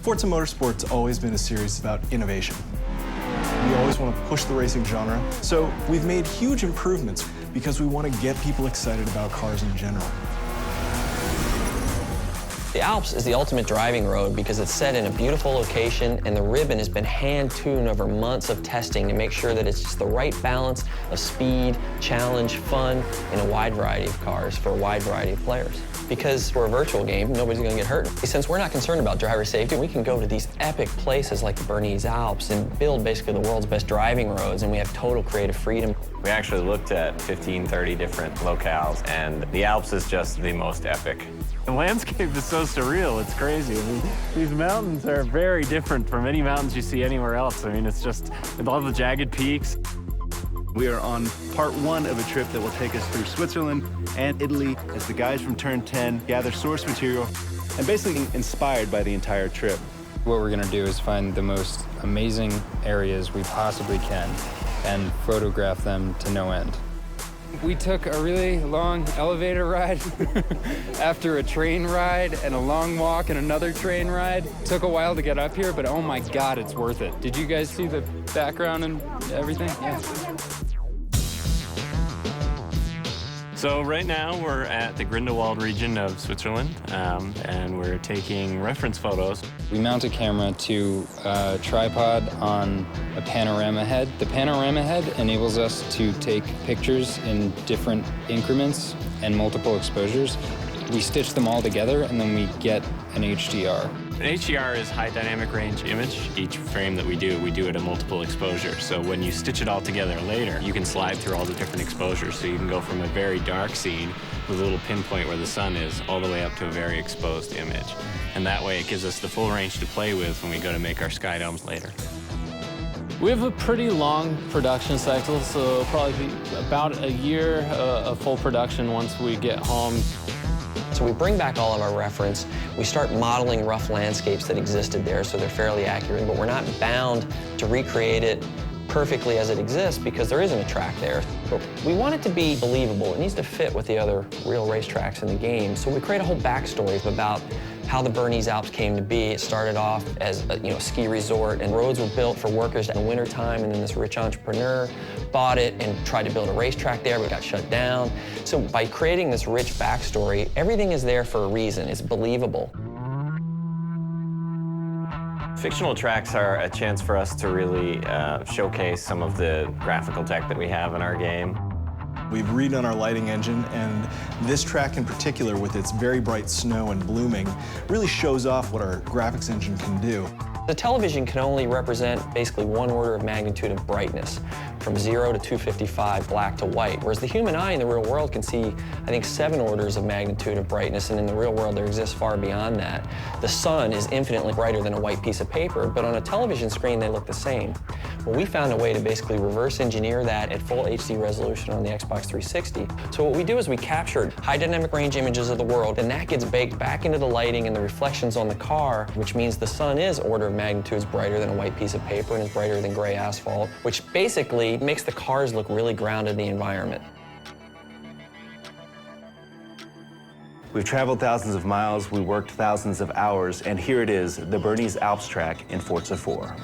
Forza Motorsport's always been a series about innovation. We always want to push the racing genre, so we've made huge improvements because we want to get people excited about cars in general. The Alps is the ultimate driving road because it's set in a beautiful location and the ribbon has been hand-tuned over months of testing to make sure that it's just the right balance of speed, challenge, fun, in a wide variety of cars for a wide variety of players. Because we're a virtual game, nobody's gonna get hurt. Since we're not concerned about driver safety, we can go to these epic places like the Bernese Alps and build basically the world's best driving roads, and we have total creative freedom. We actually looked at 15, 30 different locales, and the Alps is just the most epic. The landscape is so surreal, it's crazy. I mean, these mountains are very different from any mountains you see anywhere else. I mean, it's just, with all the jagged peaks. We are on part one of a trip that will take us through Switzerland and Italy as the guys from Turn 10 gather source material and basically inspired by the entire trip. What we're gonna do is find the most amazing areas we possibly can and photograph them to no end. We took a really long elevator ride after a train ride and a long walk and another train ride. Took a while to get up here, but oh my God, it's worth it. Did you guys see the background and everything? Yeah. So right now we're at the Grindelwald region of Switzerland, and we're taking reference photos. We mount a camera to a tripod on a panorama head. The panorama head enables us to take pictures in different increments and multiple exposures. We stitch them all together and then we get an HDR. An HDR is high dynamic range image. Each frame that we do it at multiple exposure. So when you stitch it all together later, you can slide through all the different exposures. So you can go from a very dark scene with a little pinpoint where the sun is all the way up to a very exposed image. And that way it gives us the full range to play with when we go to make our sky domes later. We have a pretty long production cycle, so probably about a year of full production once we get home. So we bring back all of our reference, we start modeling rough landscapes that existed there so they're fairly accurate, but we're not bound to recreate it perfectly as it exists because there isn't a track there. But we want it to be believable. It needs to fit with the other real racetracks in the game. So we create a whole backstory about how the Bernese Alps came to be. It started off as a ski resort, and roads were built for workers in the wintertime, and then this rich entrepreneur bought it and tried to build a racetrack there, but it got shut down. So by creating this rich backstory, everything is there for a reason. It's believable. Fictional tracks are a chance for us to really showcase some of the graphical tech that we have in our game. We've redone our lighting engine, and this track in particular, with its very bright snow and blooming, really shows off what our graphics engine can do. The television can only represent basically one order of magnitude of brightness, from 0 to 255, black to white, whereas the human eye in the real world can see, I think, 7 orders of magnitude of brightness, and in the real world there exists far beyond that. The sun is infinitely brighter than a white piece of paper, but on a television screen they look the same. Well, we found a way to basically reverse engineer that at full HD resolution on the Xbox 360. So what we do is we captured high dynamic range images of the world, and that gets baked back into the lighting and the reflections on the car, which means the sun is order of magnitudes brighter than a white piece of paper and is brighter than gray asphalt, which basically makes the cars look really grounded in the environment. We've traveled thousands of miles, we worked thousands of hours, and here it is, the Bernese Alps track in Forza 4.